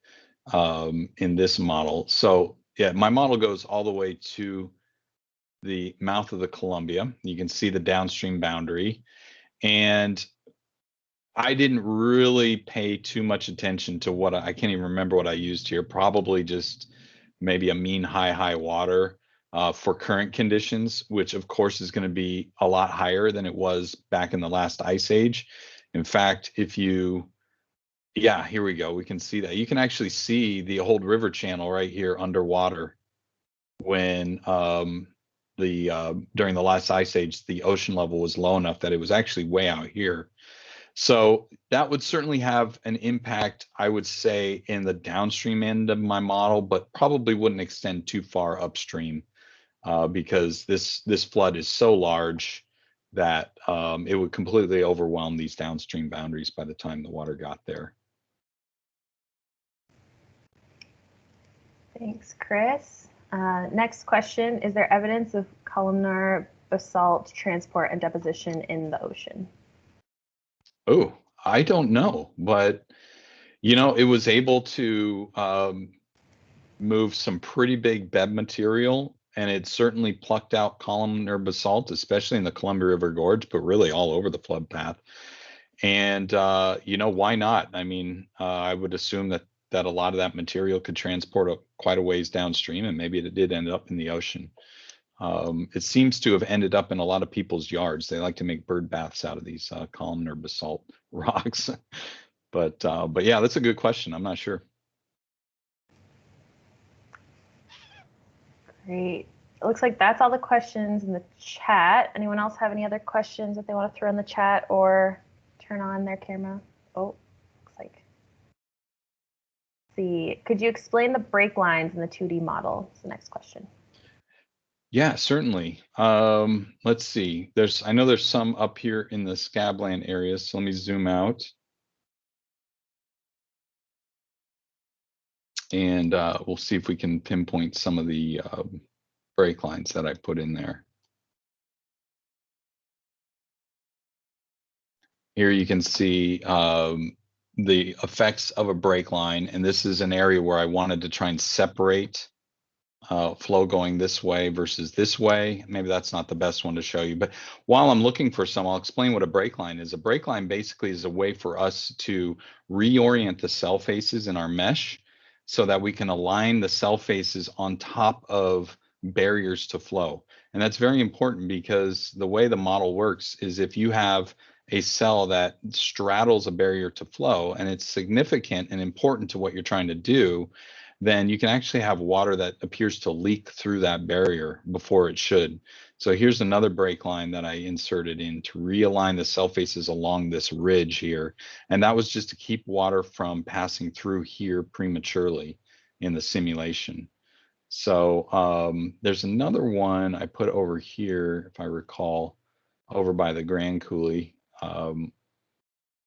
[SPEAKER 2] in this model. So yeah, my model goes all the way to the mouth of the Columbia. You can see the downstream boundary. And I didn't really pay too much attention to what I can't even remember what I used here. Probably just maybe a mean high water for current conditions, which of course is going to be a lot higher than it was back in the last ice age. In fact, yeah, here we go. We can see that. You can actually see the old river channel right here underwater when during the last ice age, the ocean level was low enough that it was actually way out here. So that would certainly have an impact, I would say, in the downstream end of my model, but probably wouldn't extend too far upstream because this flood is so large that it would completely overwhelm these downstream boundaries by the time the water got there.
[SPEAKER 1] Thanks, Chris. Next question, is there evidence of columnar basalt transport and deposition in the ocean?
[SPEAKER 2] Oh, I don't know, but it was able to move some pretty big bed material, and it certainly plucked out columnar basalt, especially in the Columbia River Gorge, but really all over the flood path. And why not? I mean, I would assume that a lot of that material could transport quite a ways downstream, and maybe it did end up in the ocean. It seems to have ended up in a lot of people's yards. They like to make bird baths out of these columnar basalt rocks. But yeah, that's a good question. I'm not sure. Great.
[SPEAKER 1] It looks like that's all the questions in the chat. Anyone else have any other questions that they want to throw in the chat or turn on their camera? Oh, looks like. Let's see, could you explain the break lines in the 2D model? That's the next question.
[SPEAKER 2] Yeah, certainly. Let's see. I know there's some up here in the scabland area, so let me zoom out. And we'll see if we can pinpoint some of the break lines that I put in there. Here you can see the effects of a break line, and this is an area where I wanted to try and separate flow going this way versus this way. Maybe that's not the best one to show you, but while I'm looking for some, I'll explain what a break line is. A break line basically is a way for us to reorient the cell faces in our mesh so that we can align the cell faces on top of barriers to flow. And that's very important because the way the model works is if you have a cell that straddles a barrier to flow and it's significant and important to what you're trying to do, then you can actually have water that appears to leak through that barrier before it should. So here's another break line that I inserted in to realign the cell faces along this ridge here. And that was just to keep water from passing through here prematurely in the simulation. So there's another one I put over here, if I recall, over by the Grand Coulee.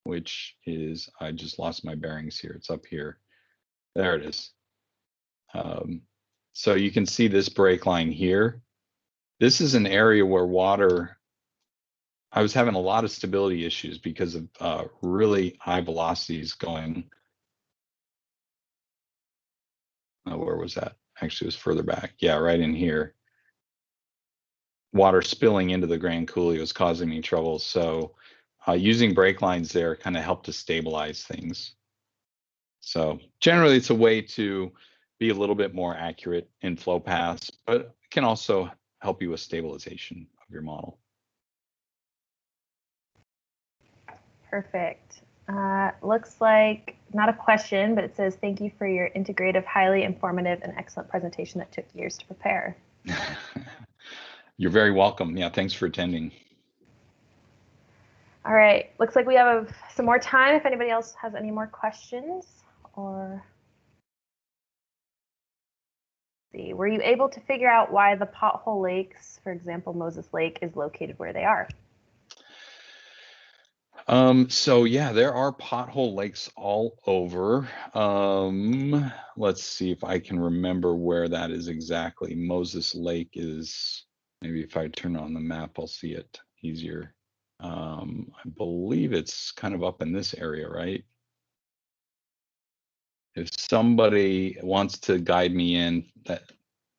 [SPEAKER 2] which is, I just lost my bearings here. It's up here. There it is. So you can see this break line here. This is an area where water, I was having a lot of stability issues because of really high velocities going. Where was that? Actually, it was further back. Yeah, right in here. Water spilling into the Grand Coulee was causing me trouble. So using break lines there kind of helped to stabilize things. So generally, it's a way to be a little bit more accurate in flow paths, but it can also help you with stabilization of your model.
[SPEAKER 1] Perfect. Looks like not a question, but it says, thank you for your integrative, highly informative, and excellent presentation that took years to prepare.
[SPEAKER 2] You're very welcome. Yeah, thanks for attending.
[SPEAKER 1] All right, looks like we have some more time if anybody else has any more questions. Or see, were you able to figure out why the pothole lakes, for example, Moses Lake, is located where they are?
[SPEAKER 2] So yeah, there are pothole lakes all over. Let's see if I can remember where that is exactly. Moses Lake is, maybe if I turn on the map, I'll see it easier. I believe it's kind of up in this area, right? If somebody wants to guide me in that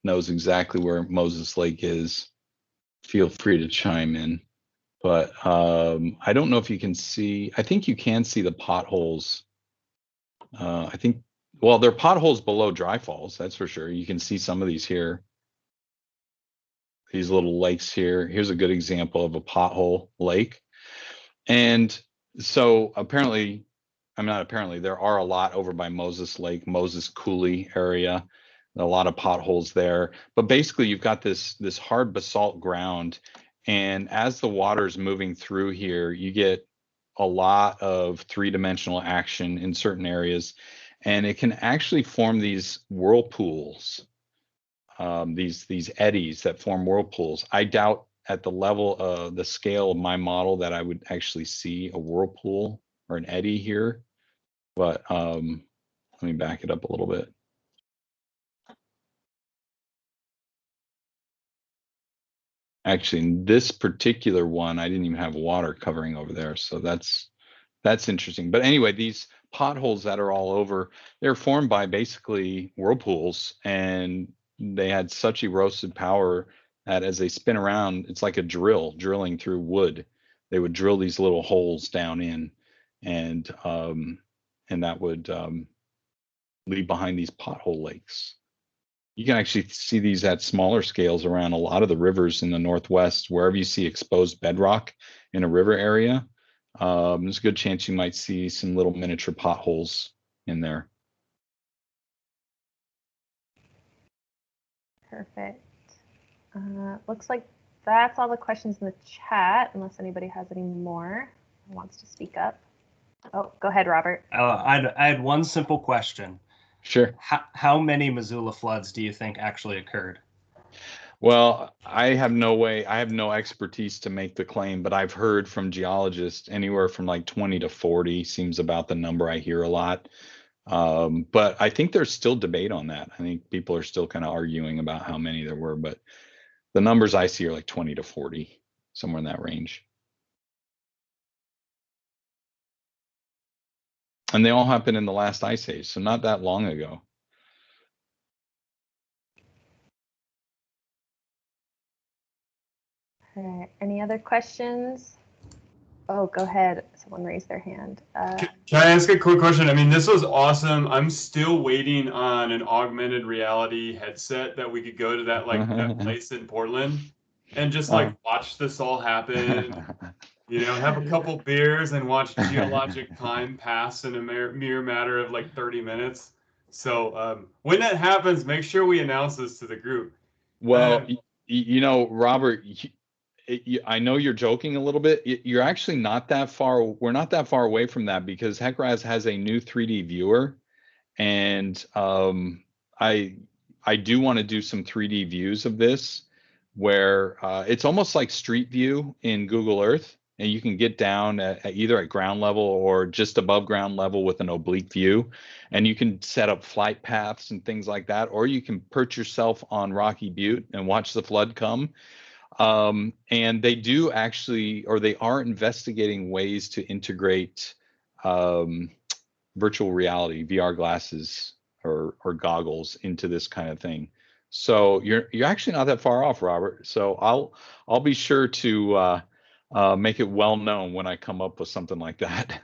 [SPEAKER 2] knows exactly where Moses Lake is, feel free to chime in. But I don't know if you can see, I think you can see the potholes. I think, well, there are potholes below Dry Falls, that's for sure. You can see some of these here. These little lakes here. Here's a good example of a pothole lake. And so apparently, I'm not apparently, there are a lot over by Moses Lake, Moses Coulee area, a lot of potholes there. But basically you've got this hard basalt ground, and as the water is moving through here, you get a lot of three-dimensional action in certain areas, and it can actually form these whirlpools, these eddies that form whirlpools. I doubt at the level of the scale of my model that I would actually see a whirlpool or an eddy here, but let me back it up a little bit. Actually, in this particular one, I didn't even have water covering over there, so that's interesting. But anyway, these potholes that are all over, they're formed by basically whirlpools, and they had such erosive power that as they spin around, it's like a drill drilling through wood. They would drill these little holes down in, and that would leave behind these pothole lakes. You can actually see these at smaller scales around a lot of the rivers in the Northwest. Wherever you see exposed bedrock in a river area, there's a good chance you might see some little miniature potholes in there.
[SPEAKER 1] Perfect. Looks like that's all the questions in the chat, unless anybody has any more or wants to speak up. Oh, go ahead, Robert.
[SPEAKER 3] I had one simple question.
[SPEAKER 2] Sure.
[SPEAKER 3] How many Missoula floods do you think actually occurred?
[SPEAKER 2] Well, I have no expertise to make the claim, but I've heard from geologists anywhere from like 20 to 40 seems about the number I hear a lot. But I think there's still debate on that. I think people are still kind of arguing about how many there were, but the numbers I see are like 20 to 40, somewhere in that range. And they all happened in the last ice age, so not that long ago.
[SPEAKER 1] All right. Any other questions? Oh, go ahead. Someone raised their hand.
[SPEAKER 4] Can I ask a quick question? I mean, this was awesome. I'm still waiting on an augmented reality headset that we could go to that that place in Portland and just like watch this all happen. You know, have a couple beers and watch geologic time pass in a mere matter of like 30 minutes. So when that happens, make sure we announce this to the group.
[SPEAKER 2] Well, you know, Robert, I know you're joking a little bit. You're actually not that far. We're not that far away from that because HECRAS has a new 3D viewer, and I do want to do some 3D views of this, where it's almost like Street View in Google Earth. and you can get down at either at ground level or just above ground level with an oblique view, and you can set up flight paths and things like that, or you can perch yourself on Rocky Butte and watch the flood come. And they do actually, or they are investigating ways to integrate virtual reality, VR glasses or goggles into this kind of thing. So you're actually not that far off, Robert. So I'll be sure to make it well known when I come up with something like that.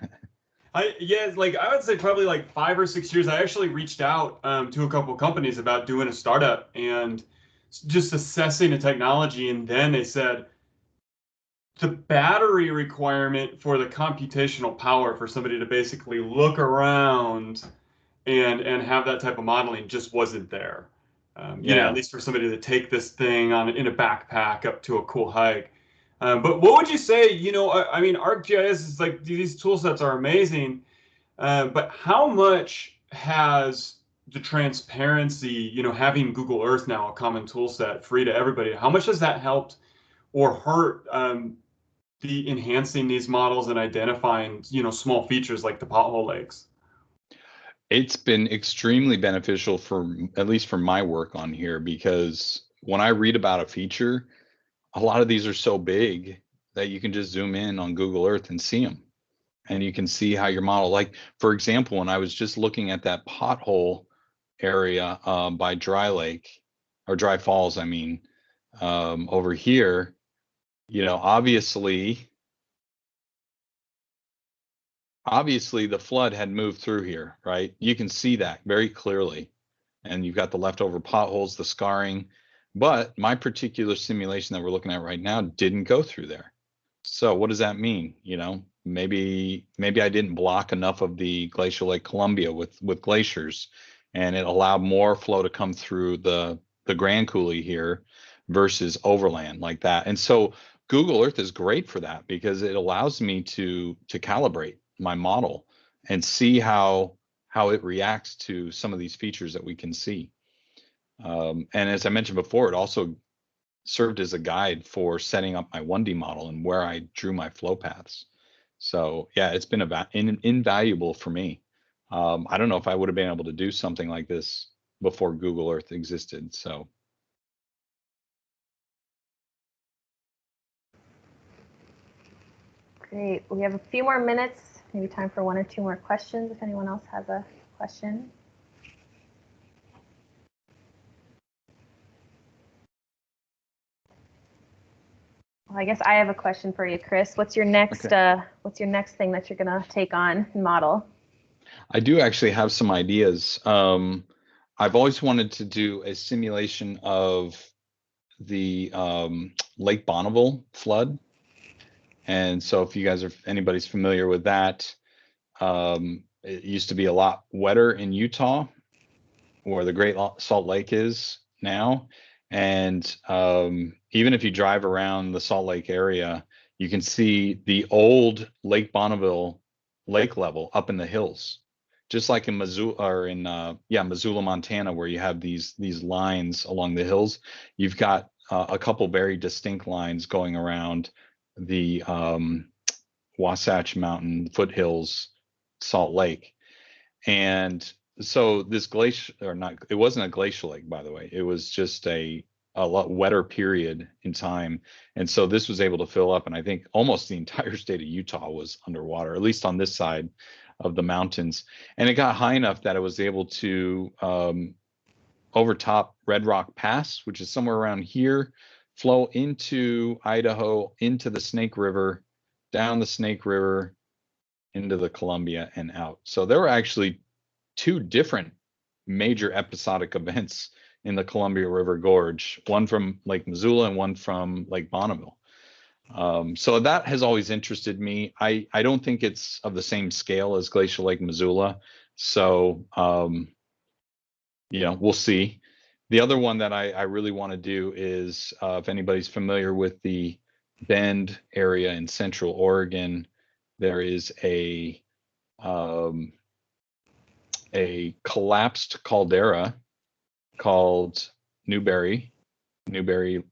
[SPEAKER 4] Like I would say probably like 5 or 6 years. I actually reached out to a couple of companies about doing a startup and just assessing the technology, and then they said the battery requirement for the computational power for somebody to basically look around and have that type of modeling just wasn't there. You know, at least for somebody to take this thing in a backpack up to a cool hike. But what would you say? You know, I mean, ArcGIS is like, these tool sets are amazing, but how much has the transparency, you know, having Google Earth now a common tool set free to everybody, how much has that helped or hurt the enhancing these models and identifying, you know, small features like the pothole lakes?
[SPEAKER 2] It's been extremely beneficial for, at least for my work on here, because when I read about a feature, a lot of these are so big that you can just zoom in on Google Earth and see them. And you can see how your model, like, for example, when I was just looking at that pothole area by Dry Lake, or Dry Falls, I mean, over here, you know, obviously the flood had moved through here, right? You can see that very clearly. And you've got the leftover potholes, the scarring. But my particular simulation that we're looking at right now didn't go through there. So what does that mean? You know, maybe I didn't block enough of the glacial Lake Columbia with glaciers, and it allowed more flow to come through the Grand Coulee here versus overland like that. And so Google Earth is great for that, because it allows me to calibrate my model and see how it reacts to some of these features that we can see. And as I mentioned before, it also served as a guide for setting up my 1D model and where I drew my flow paths. So yeah, it's been invaluable for me. I don't know if I would have been able to do something like this before Google Earth existed. So.
[SPEAKER 1] Great. We have a few more minutes, maybe time for 1 or 2 more questions if anyone else has a question. Well, I guess I have a question for you, Chris. What's your next what's your next thing that you're gonna take on and model?
[SPEAKER 2] I do actually have some ideas. I've always wanted to do a simulation of the Lake Bonneville flood. And so if you guys are, anybody's familiar with that, it used to be a lot wetter in Utah, where the Great Salt Lake is now. And even if you drive around the Salt Lake area, you can see the old Lake Bonneville lake level up in the hills, just like in Missoula, or in Missoula, Montana, where you have these lines along the hills. You've got a couple very distinct lines going around the Wasatch Mountain foothills, Salt Lake. And so this glacial, or not, it wasn't a glacial lake, by the way. It was just a lot wetter period in time. And so this was able to fill up. And I think almost the entire state of Utah was underwater, at least on this side of the mountains. And it got high enough that it was able to overtop Red Rock Pass, which is somewhere around here, flow into Idaho, into the Snake River, down the Snake River, into the Columbia, and out. So there were actually 2 different major episodic events in the Columbia River Gorge, one from Lake Missoula and one from Lake Bonneville. So that has always interested me. I don't think it's of the same scale as Glacial Lake Missoula. So, we'll see. The other one that I really want to do is, if anybody's familiar with the Bend area in Central Oregon, there is a collapsed caldera called Newberry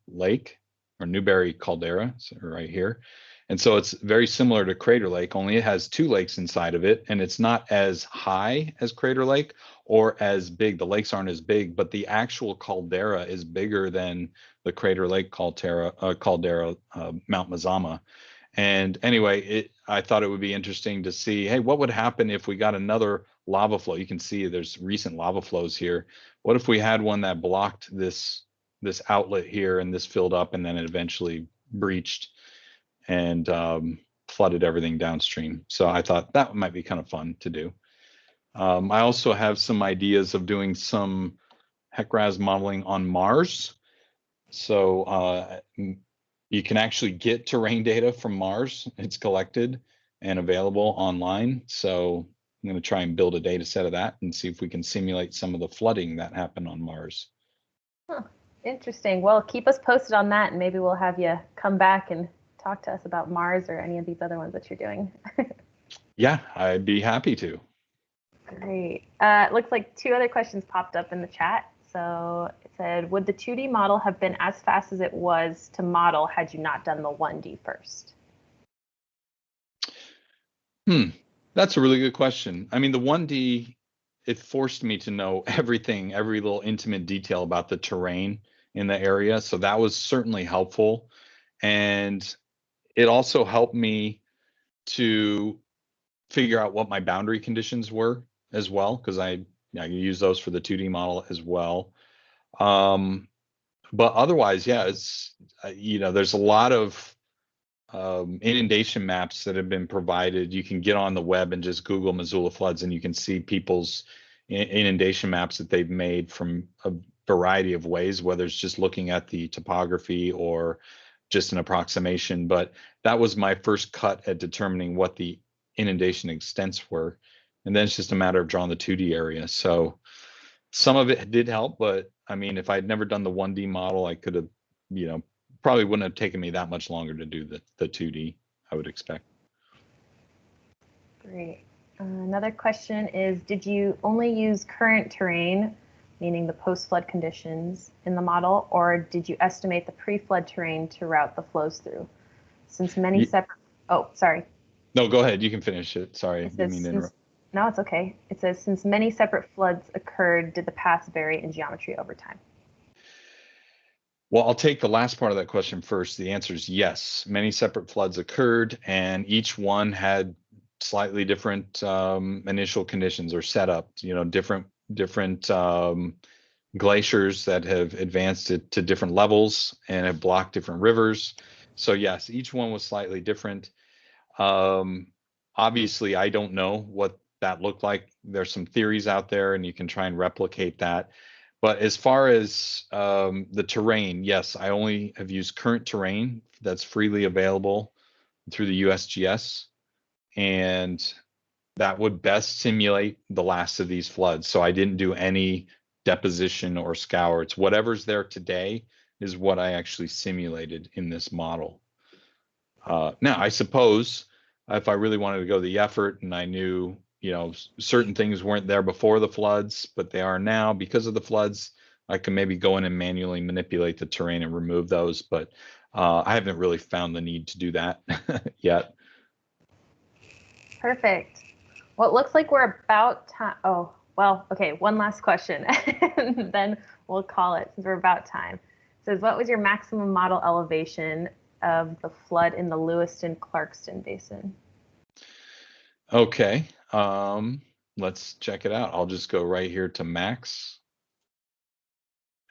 [SPEAKER 2] Lake. or Newberry Caldera, so right here. And so it's very similar to Crater Lake, only it has 2 lakes inside of it, and it's not as high as Crater Lake or as big. The lakes aren't as big, but the actual caldera is bigger than the Crater Lake caldera, Mount Mazama. And anyway, I thought it would be interesting to see, hey, what would happen if we got another lava flow? You can see there's recent lava flows here. What if we had one that blocked this outlet here, and this filled up, and then it eventually breached and flooded everything downstream? So I thought that might be kind of fun to do. I also have some ideas of doing some HEC-RAS modeling on Mars. So you can actually get terrain data from Mars. It's collected and available online. So I'm going to try and build a data set of that and see if we can simulate some of the flooding that happened on Mars.
[SPEAKER 1] Huh. Interesting. Well, keep us posted on that, and maybe we'll have you come back and talk to us about Mars or any of these other ones that you're doing.
[SPEAKER 2] Yeah, I'd be happy to.
[SPEAKER 1] Great. It looks like 2 other questions popped up in the chat. So it said, would the 2D model have been as fast as it was to model had you not done the 1D first?
[SPEAKER 2] That's a really good question. I mean, the 1D, it forced me to know everything, every little intimate detail about the terrain in the area. So that was certainly helpful. And it also helped me to figure out what my boundary conditions were as well, because I use those for the 2D model as well. But otherwise, yeah, it's, there's a lot of inundation maps that have been provided. You can get on the web and just Google Missoula floods, and you can see people's inundation maps that they've made from a variety of ways, whether it's just looking at the topography or just an approximation. But that was my first cut at determining what the inundation extents were. And then it's just a matter of drawing the 2D area. So some of it did help, but I mean, if I'd never done the 1D model, I could have, probably wouldn't have taken me that much longer to do the 2D, I would expect.
[SPEAKER 1] Great. Another question is, did you only use current terrain, meaning the post-flood conditions, in the model, or did you estimate the pre-flood terrain to route the flows through? Since many separate, oh, sorry.
[SPEAKER 2] No, go ahead. You can finish it. Sorry, I didn't mean to interrupt.
[SPEAKER 1] No, it's okay. It says, since many separate floods occurred, did the paths vary in geometry over time?
[SPEAKER 2] Well, I'll take the last part of that question first. The answer is yes. Many separate floods occurred, and each one had slightly different initial conditions or setup. Different glaciers that have advanced it to different levels and have blocked different rivers. So yes, each one was slightly different. Obviously, I don't know what that looked like. There's some theories out there, and you can try and replicate that. But as far as the terrain, yes, I only have used current terrain that's freely available through the USGS, and that would best simulate the last of these floods. So I didn't do any deposition or scour. It's whatever's there today is what I actually simulated in this model. Now, I suppose if I really wanted to go the effort and I knew, certain things weren't there before the floods, but they are now because of the floods, I can maybe go in and manually manipulate the terrain and remove those. But I haven't really found the need to do that yet.
[SPEAKER 1] Perfect. Well, it looks like we're about time. Oh, well, okay. One last question, and then we'll call it since we're about time. It says, what was your maximum model elevation of the flood in the Lewiston Clarkston Basin?
[SPEAKER 2] Okay. Let's check it out. I'll just go right here to max.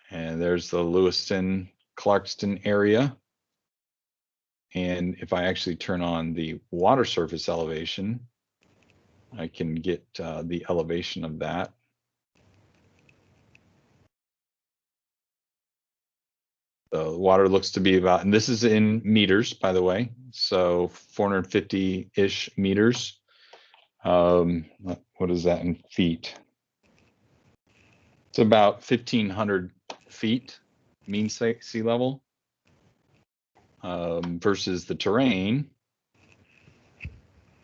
[SPEAKER 2] And there's the Lewiston Clarkston area. And if I actually turn on the water surface elevation, I can get the elevation of that. The water looks to be about, and this is in meters, by the way, so 450-ish meters. What is that in feet? It's about 1,500 feet mean sea level versus the terrain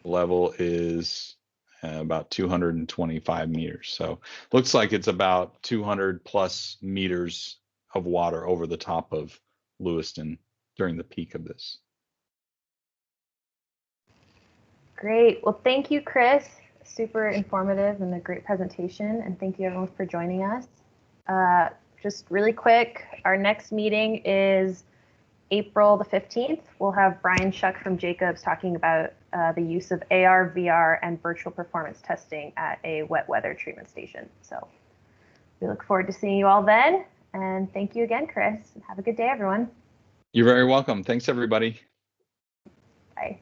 [SPEAKER 2] level is about 225 meters. So looks like it's about 200 plus meters of water over the top of Lewiston during the peak of this.
[SPEAKER 1] Great. Well, thank you, Chris. Super informative and a great presentation. And thank you everyone for joining us. Just really quick, our next meeting is April the 15th. We'll have Brian Shuck from Jacobs talking about the use of AR, VR, and virtual performance testing at a wet weather treatment station. So we look forward to seeing you all then. And thank you again, Chris. Have a good day, everyone.
[SPEAKER 2] You're very welcome. Thanks, everybody.
[SPEAKER 1] Bye.